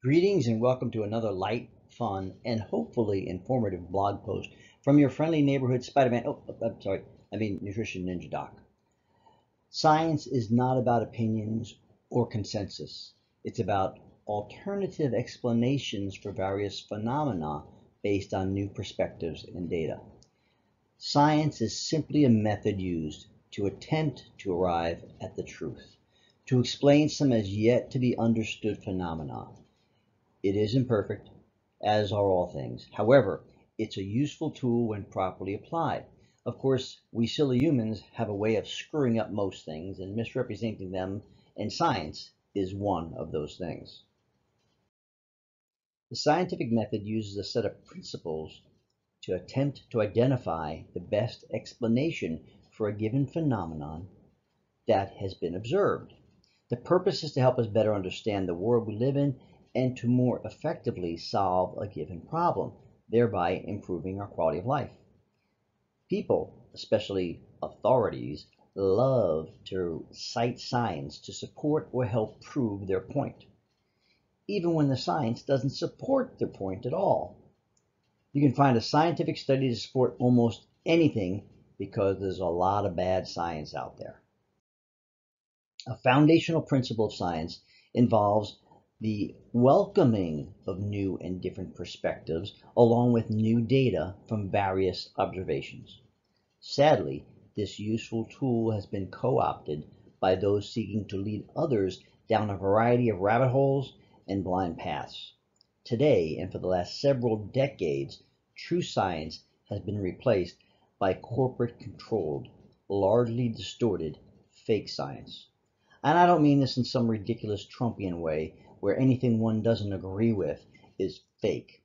Greetings and welcome to another light, fun, and hopefully informative blog post from your friendly neighborhood Spider-Man. Nutrition Ninja Doc. Science is not about opinions or consensus. It's about alternative explanations for various phenomena based on new perspectives and data. Science is simply a method used to attempt to arrive at the truth, to explain some as yet to be understood phenomena. It is imperfect, as are all things. However, it's a useful tool when properly applied. Of course, we silly humans have a way of screwing up most things and misrepresenting them, and science is one of those things. The scientific method uses a set of principles to attempt to identify the best explanation for a given phenomenon that has been observed. The purpose is to help us better understand the world we live in and to more effectively solve a given problem, thereby improving our quality of life. People, especially authorities, love to cite science to support or help prove their point, even when the science doesn't support their point at all. You can find a scientific study to support almost anything because there's a lot of bad science out there. A foundational principle of science involves the welcoming of new and different perspectives along with new data from various observations. Sadly, this useful tool has been co-opted by those seeking to lead others down a variety of rabbit holes and blind paths. Today, and for the last several decades, true science has been replaced by corporate-controlled, largely distorted, fake science. And I don't mean this in some ridiculous Trumpian way where anything one doesn't agree with is fake.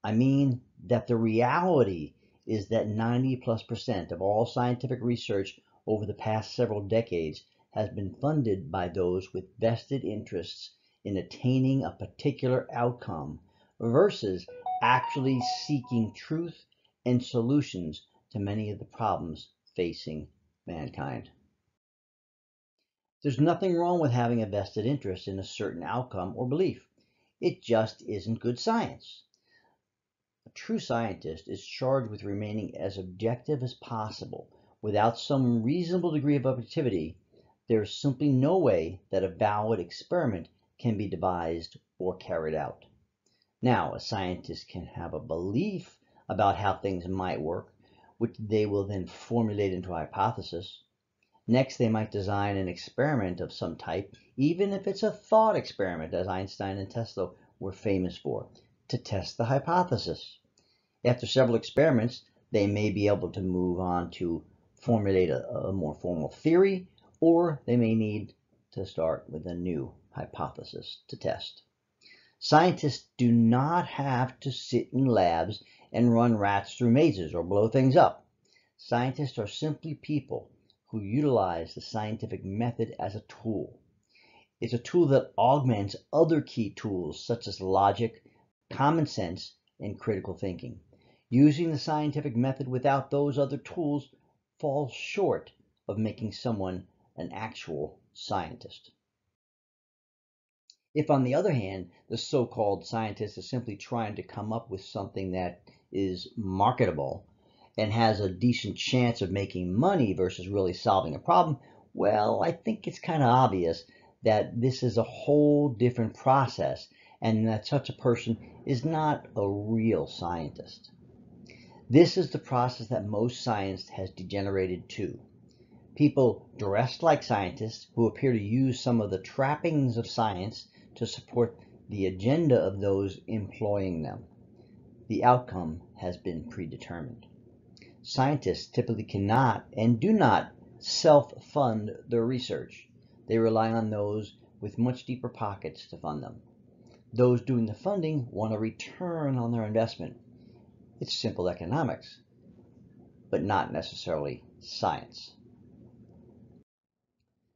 I mean that the reality is that 90+% of all scientific research over the past several decades has been funded by those with vested interests in attaining a particular outcome versus actually seeking truth and solutions to many of the problems facing mankind. There's nothing wrong with having a vested interest in a certain outcome or belief. It just isn't good science. A true scientist is charged with remaining as objective as possible. Without some reasonable degree of objectivity, there is simply no way that a valid experiment can be devised or carried out. Now, a scientist can have a belief about how things might work, which they will then formulate into a hypothesis. Next, they might design an experiment of some type, even if it's a thought experiment, as Einstein and Tesla were famous for, to test the hypothesis. After several experiments, they may be able to move on to formulate a more formal theory, or they may need to start with a new hypothesis to test. Scientists do not have to sit in labs and run rats through mazes or blow things up. Scientists are simply people who utilize the scientific method as a tool. It's a tool that augments other key tools such as logic, common sense, and critical thinking. Using the scientific method without those other tools falls short of making someone an actual scientist. If, on the other hand, the so-called scientist is simply trying to come up with something that is marketable and has a decent chance of making money versus really solving a problem, well, I think it's kind of obvious that this is a whole different process and that such a person is not a real scientist. This is the process that most science has degenerated to. People dressed like scientists who appear to use some of the trappings of science to support the agenda of those employing them. The outcome has been predetermined. Scientists typically cannot and do not self-fund their research. They rely on those with much deeper pockets to fund them. Those doing the funding want a return on their investment. It's simple economics, but not necessarily science.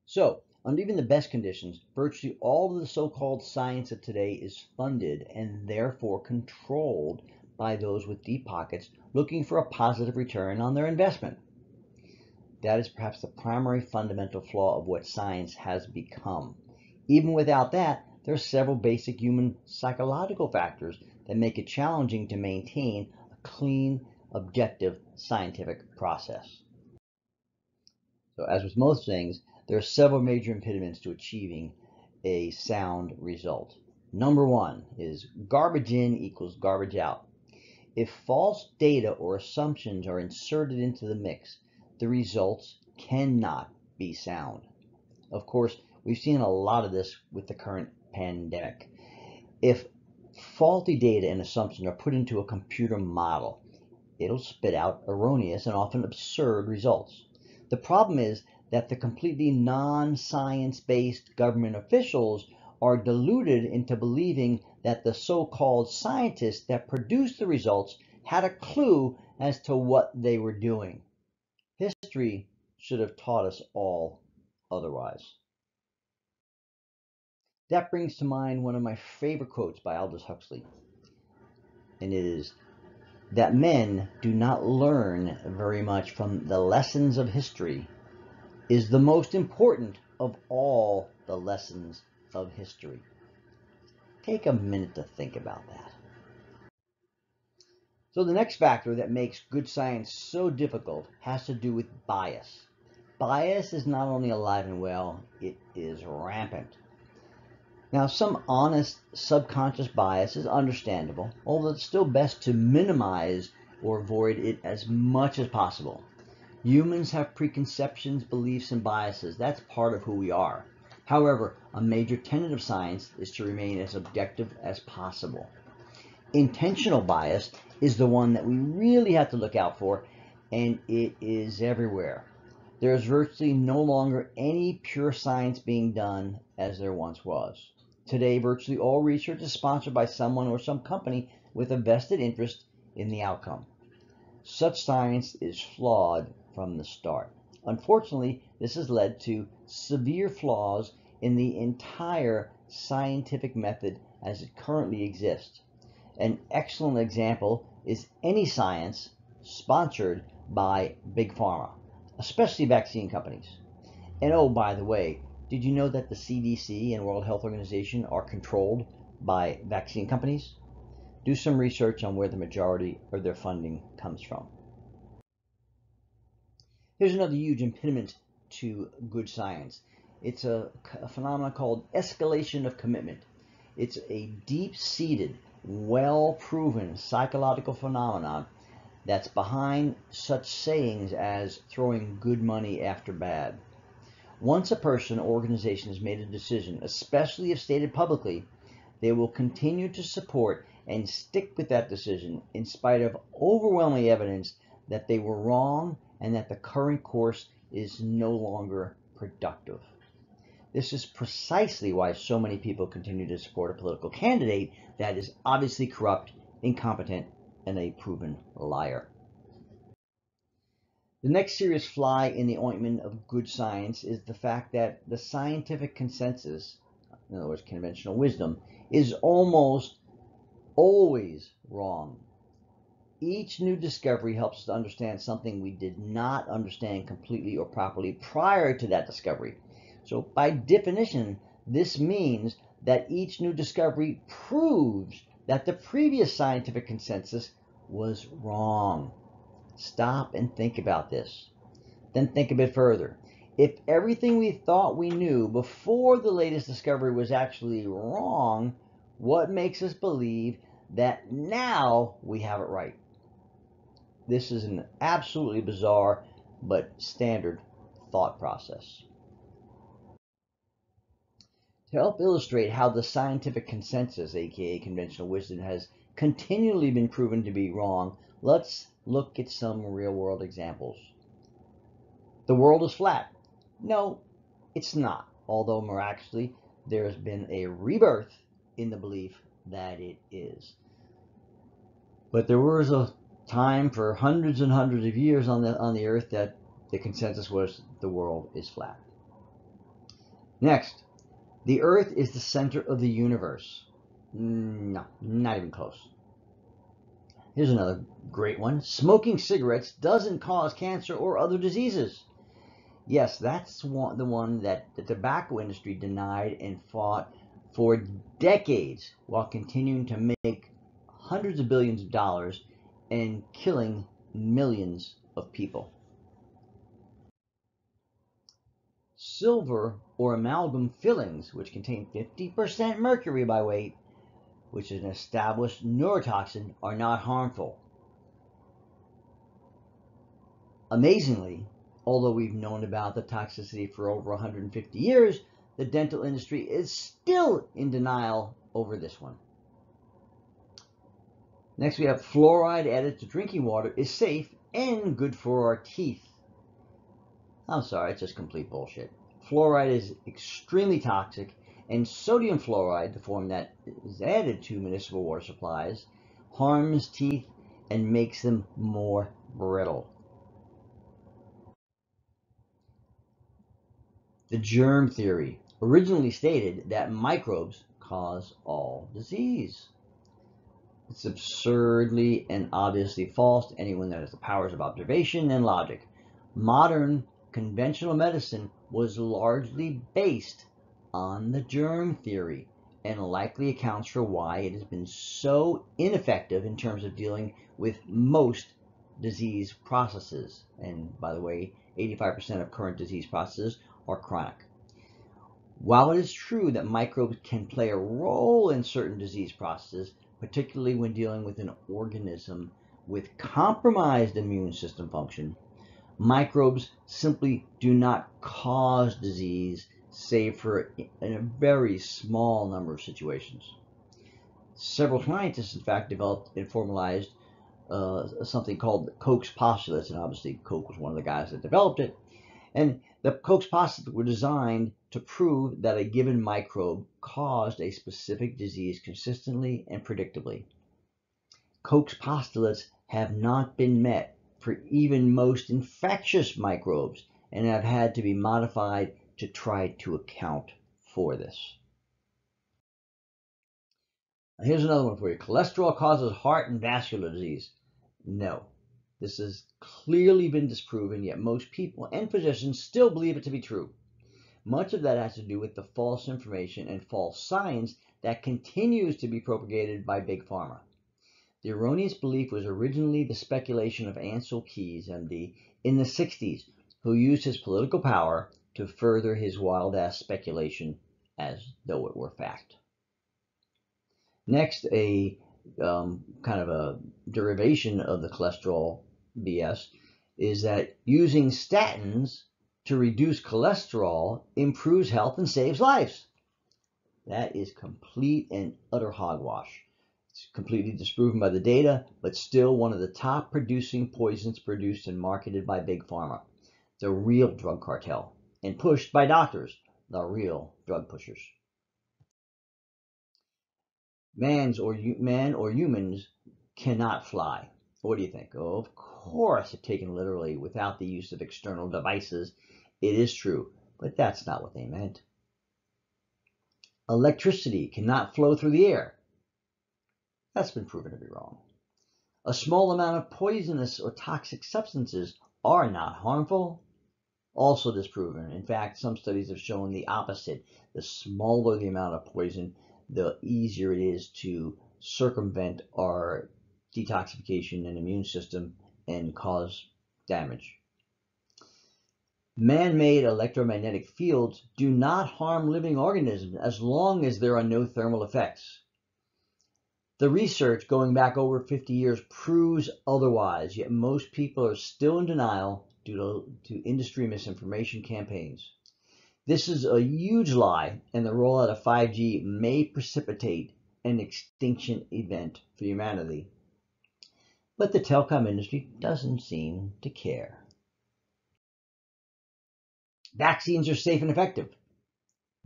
So, under even the best conditions, virtually all of the so-called science of today is funded and therefore controlled by those with deep pockets looking for a positive return on their investment. That is perhaps the primary fundamental flaw of what science has become. Even without that, there are several basic human psychological factors that make it challenging to maintain a clean, objective scientific process. So, as with most things, there are several major impediments to achieving a sound result. Number one is garbage in equals garbage out. If false data or assumptions are inserted into the mix, the results cannot be sound. Of course, we've seen a lot of this with the current pandemic. If faulty data and assumptions are put into a computer model, it'll spit out erroneous and often absurd results. The problem is that the completely non-science-based government officials are deluded into believing that the so-called scientists that produced the results had a clue as to what they were doing. History should have taught us all otherwise. That brings to mind one of my favorite quotes by Aldous Huxley, and it is that men do not learn very much from the lessons of history is the most important of all the lessons of history. Take a minute to think about that. So the next factor that makes good science so difficult has to do with bias. Bias is not only alive and well, it is rampant. Now, some honest subconscious bias is understandable, although it's still best to minimize or avoid it as much as possible. Humans have preconceptions, beliefs, and biases. That's part of who we are. However, a major tenet of science is to remain as objective as possible. Intentional bias is the one that we really have to look out for, and it is everywhere. There is virtually no longer any pure science being done as there once was. Today, virtually all research is sponsored by someone or some company with a vested interest in the outcome. Such science is flawed from the start. Unfortunately, this has led to severe flaws in the entire scientific method as it currently exists. An excellent example is any science sponsored by Big Pharma, especially vaccine companies. And oh, by the way, did you know that the CDC and World Health Organization are controlled by vaccine companies? Do some research on where the majority of their funding comes from. Here's another huge impediment to good science. It's a phenomenon called escalation of commitment. It's a deep-seated, well-proven psychological phenomenon that's behind such sayings as throwing good money after bad. Once a person or organization has made a decision, especially if stated publicly, they will continue to support and stick with that decision in spite of overwhelming evidence that they were wrong and that the current course is no longer productive. This is precisely why so many people continue to support a political candidate that is obviously corrupt, incompetent, and a proven liar. The next serious fly in the ointment of good science is the fact that the scientific consensus, in other words, conventional wisdom, is almost always wrong. Each new discovery helps us to understand something we did not understand completely or properly prior to that discovery. So by definition, this means that each new discovery proves that the previous scientific consensus was wrong. Stop and think about this. Then think a bit further. If everything we thought we knew before the latest discovery was actually wrong, what makes us believe that now we have it right? This is an absolutely bizarre but standard thought process. To help illustrate how the scientific consensus, aka conventional wisdom, has continually been proven to be wrong, let's look at some real-world examples. The world is flat. No, it's not, although miraculously there has been a rebirth in the belief that it is. But there was a time for hundreds and hundreds of years on the earth that the consensus was the world is flat. Next, the earth is the center of the universe. No, not even close. Here's another great one. Smoking cigarettes doesn't cause cancer or other diseases. Yes, that's the one that the tobacco industry denied and fought for decades while continuing to make hundreds of billions of dollars and killing millions of people. Silver or amalgam fillings, which contain 50% mercury by weight, which is an established neurotoxin, are not harmful. Amazingly, although we've known about the toxicity for over 150 years, the dental industry is still in denial over this one. Next, we have fluoride added to drinking water is safe and good for our teeth. I'm sorry, it's just complete bullshit. Fluoride is extremely toxic, and sodium fluoride, the form that is added to municipal water supplies, harms teeth and makes them more brittle. The germ theory originally stated that microbes cause all disease. It's absurdly and obviously false to anyone that has the powers of observation and logic. Modern conventional medicine was largely based on the germ theory and likely accounts for why it has been so ineffective in terms of dealing with most disease processes. And by the way, 85% of current disease processes are chronic. While it is true that microbes can play a role in certain disease processes, particularly when dealing with an organism with compromised immune system function, microbes simply do not cause disease, save for in a very small number of situations. Several scientists, in fact, developed and formalized something called Koch's postulates, and obviously Koch was one of the guys that developed it. And the Koch's postulates were designed to prove that a given microbe caused a specific disease consistently and predictably. Koch's postulates have not been met for even most infectious microbes and have had to be modified to try to account for this. Now here's another one for you. Cholesterol causes heart and vascular disease. No. This has clearly been disproven, yet most people and physicians still believe it to be true. Much of that has to do with the false information and false science that continues to be propagated by Big Pharma. The erroneous belief was originally the speculation of Ancel Keys, MD, in the 60s, who used his political power to further his wild-ass speculation as though it were fact. Next, a kind of a derivation of the cholesterol BS is that using statins to reduce cholesterol improves health and saves lives. That is complete and utter hogwash. It's completely disproven by the data, but still one of the top producing poisons produced and marketed by Big Pharma, the real drug cartel, and pushed by doctors, the real drug pushers. Man or humans cannot fly. What do you think? Oh, of course, if taken literally without the use of external devices, it is true, but that's not what they meant. Electricity cannot flow through the air. That's been proven to be wrong. A small amount of poisonous or toxic substances are not harmful. Also disproven. In fact, some studies have shown the opposite. The smaller the amount of poison, the easier it is to circumvent our detoxification and immune system and cause damage. Man-made electromagnetic fields do not harm living organisms as long as there are no thermal effects. The research going back over 50 years proves otherwise, yet most people are still in denial due to industry misinformation campaigns. This is a huge lie, and the rollout of 5G may precipitate an extinction event for humanity. But the telecom industry doesn't seem to care. Vaccines are safe and effective.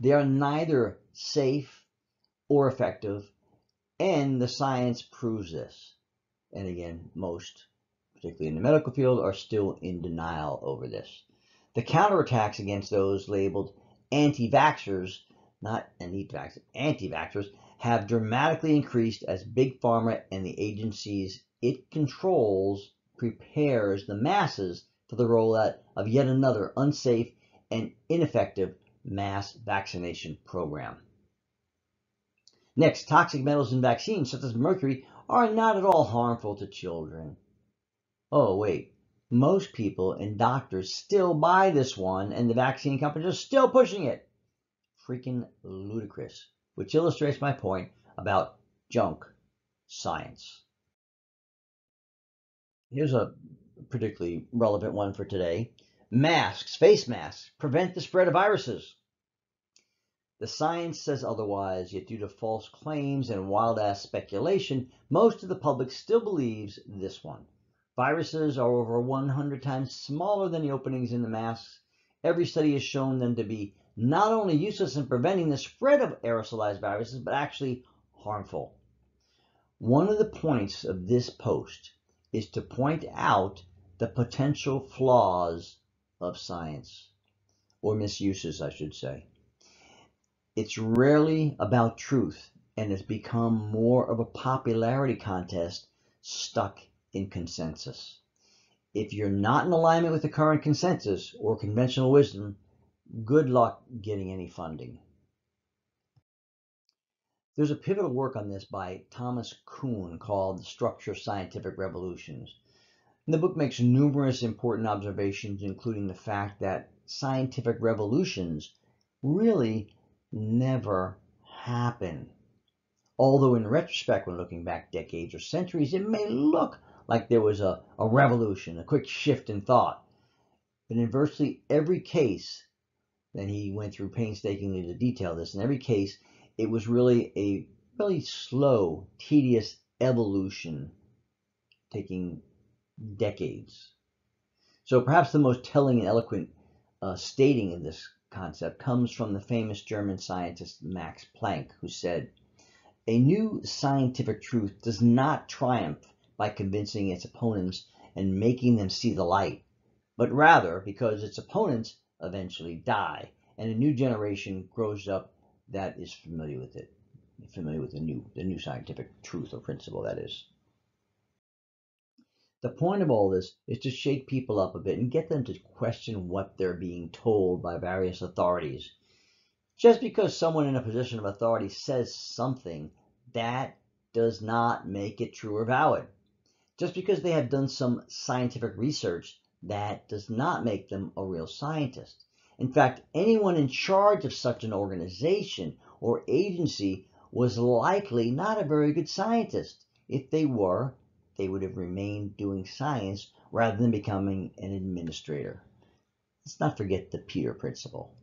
They are neither safe or effective, and the science proves this. And again, most, particularly in the medical field, are still in denial over this. The counterattacks against those labeled anti-vaxxers, not anti-vaxxers, have dramatically increased as Big Pharma and the agencies it controls prepares the masses for the rollout of yet another unsafe and ineffective mass vaccination program. Next, toxic metals in vaccines, such as mercury, are not at all harmful to children. Oh, wait. Most people and doctors still buy this one, and the vaccine companies are still pushing it. Freaking ludicrous. Which illustrates my point about junk science. Here's a particularly relevant one for today. Masks, face masks, prevent the spread of viruses. The science says otherwise, yet due to false claims and wild-ass speculation, most of the public still believes this one. Viruses are over 100 times smaller than the openings in the masks. Every study has shown them to be not only useless in preventing the spread of aerosolized viruses, but actually harmful. One of the points of this post is to point out the potential flaws of science, or misuses, I should say. It's rarely about truth and has become more of a popularity contest stuck in consensus. If you're not in alignment with the current consensus or conventional wisdom, good luck getting any funding. There's a pivotal work on this by Thomas Kuhn called The Structure of Scientific Revolutions. And the book makes numerous important observations, including the fact that scientific revolutions really never happen. Although in retrospect, when looking back decades or centuries, it may look like there was a revolution, a quick shift in thought. But in virtually every case, and he went through painstakingly to detail this, in every case, it was really a really slow, tedious evolution taking decades. So perhaps the most telling and eloquent stating of this concept comes from the famous German scientist Max Planck, who said, "A new scientific truth does not triumph by convincing its opponents and making them see the light, but rather because its opponents eventually die, and a new generation grows up that is familiar with it, familiar with the new scientific truth or principle, that is." The point of all this is to shake people up a bit and get them to question what they're being told by various authorities. Just because someone in a position of authority says something, that does not make it true or valid. Just because they have done some scientific research, that does not make them a real scientist. In fact, anyone in charge of such an organization or agency was likely not a very good scientist. If they were, they would have remained doing science rather than becoming an administrator. Let's not forget the Peter principle.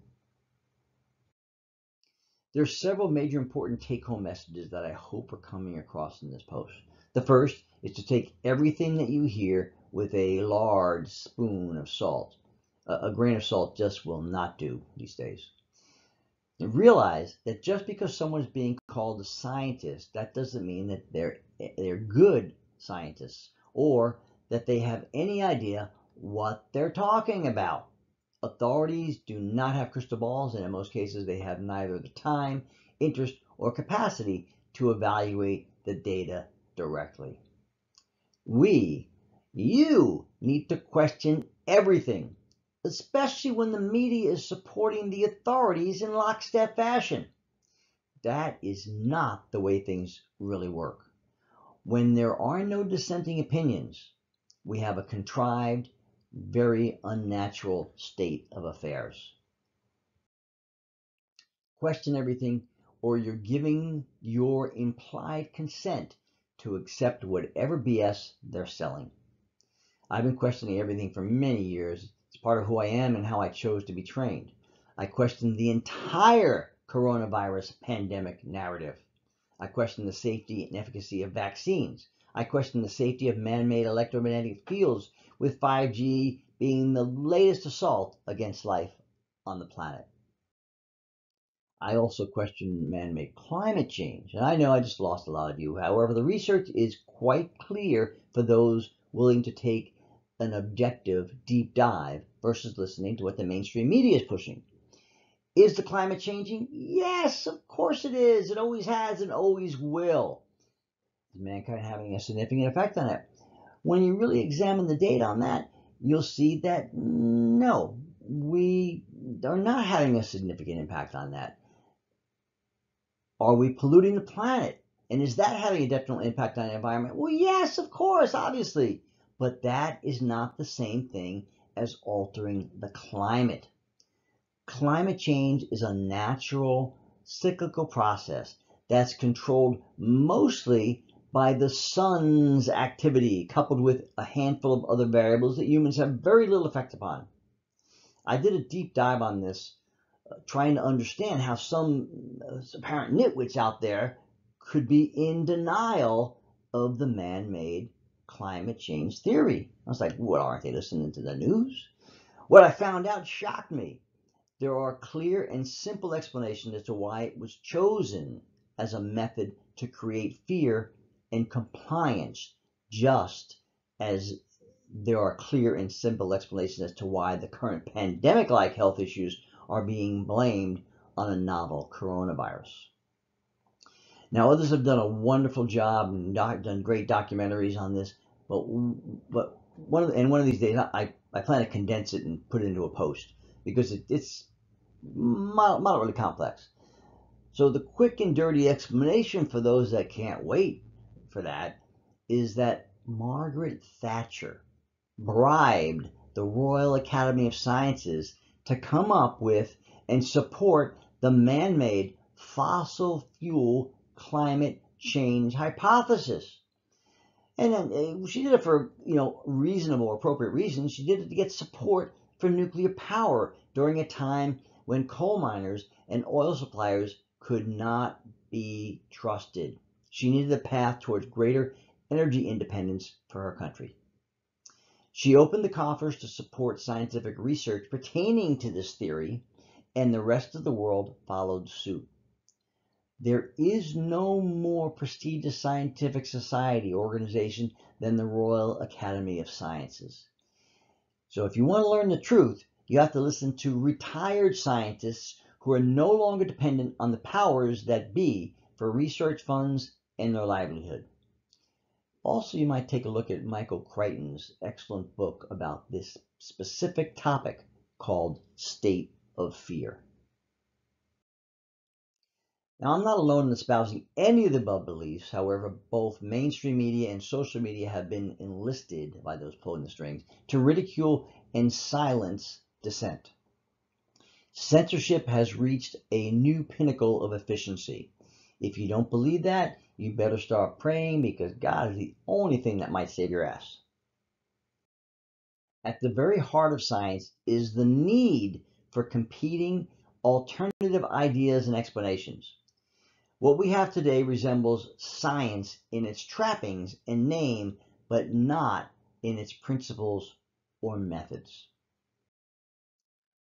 There are several major important take-home messages that I hope are coming across in this post. The first is to take everything that you hear with a large spoon of salt. A grain of salt just will not do these days. And realize that just because someone's being called a scientist, that doesn't mean that they're good scientists or that they have any idea what they're talking about. Authorities do not have crystal balls, and in most cases they have neither the time, interest, or capacity to evaluate the data directly. You need to question everything, especially when the media is supporting the authorities in lockstep fashion. That is not the way things really work. When there are no dissenting opinions, we have a contrived, very unnatural state of affairs. Question everything, or you're giving your implied consent to accept whatever BS they're selling. I've been questioning everything for many years. It's part of who I am and how I chose to be trained. I question the entire coronavirus pandemic narrative. I question the safety and efficacy of vaccines. I question the safety of man-made electromagnetic fields, with 5G being the latest assault against life on the planet. I also question man-made climate change. And I know I just lost a lot of you. However, the research is quite clear for those willing to take an objective deep dive versus listening to what the mainstream media is pushing. Is the climate changing? Yes, of course it is. It always has and always will. Is mankind having a significant effect on it? When you really examine the data on that, you'll see that no, we are not having a significant impact on that. Are we polluting the planet? And is that having a detrimental impact on the environment? Well, yes, of course, obviously. But that is not the same thing as altering the climate. Climate change is a natural cyclical process that's controlled mostly by the sun's activity, coupled with a handful of other variables that humans have very little effect upon. I did a deep dive on this, trying to understand how some apparent nitwits out there could be in denial of the man-made climate change theory. I was like, what, aren't they listening to the news? What I found out shocked me. There are clear and simple explanations as to why it was chosen as a method to create fear and compliance, just as there are clear and simple explanations as to why the current pandemic-like health issues are being blamed on a novel coronavirus. Now, others have done a wonderful job and done great documentaries on this, but one of these days I plan to condense it and put it into a post, because it's moderately complex. So the quick and dirty explanation for those that can't wait for that is that Margaret Thatcher bribed the Royal Academy of Sciences to come up with and support the man-made fossil fuel climate change hypothesis. And then she did it for, reasonable, appropriate reasons. She did it to get support for nuclear power during a time when coal miners and oil suppliers could not be trusted. She needed a path towards greater energy independence for her country. She opened the coffers to support scientific research pertaining to this theory, and the rest of the world followed suit. There is no more prestigious scientific society organization than the Royal Academy of Sciences. So if you want to learn the truth, you have to listen to retired scientists who are no longer dependent on the powers that be for research funds and their livelihood. Also, you might take a look at Michael Crichton's excellent book about this specific topic called State of Fear. Now, I'm not alone in espousing any of the above beliefs. However, both mainstream media and social media have been enlisted by those pulling the strings to ridicule and silence dissent. Censorship has reached a new pinnacle of efficiency. If you don't believe that, you better start praying, because God is the only thing that might save your ass. At the very heart of science is the need for competing alternative ideas and explanations. What we have today resembles science in its trappings and name, but not in its principles or methods.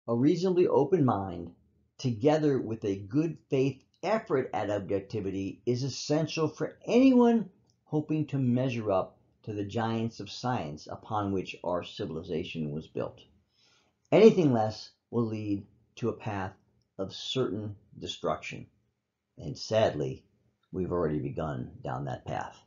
A reasonably open mind, together with a good faith effort at objectivity, is essential for anyone hoping to measure up to the giants of science upon which our civilization was built. Anything less will lead to a path of certain destruction. And sadly, we've already begun down that path.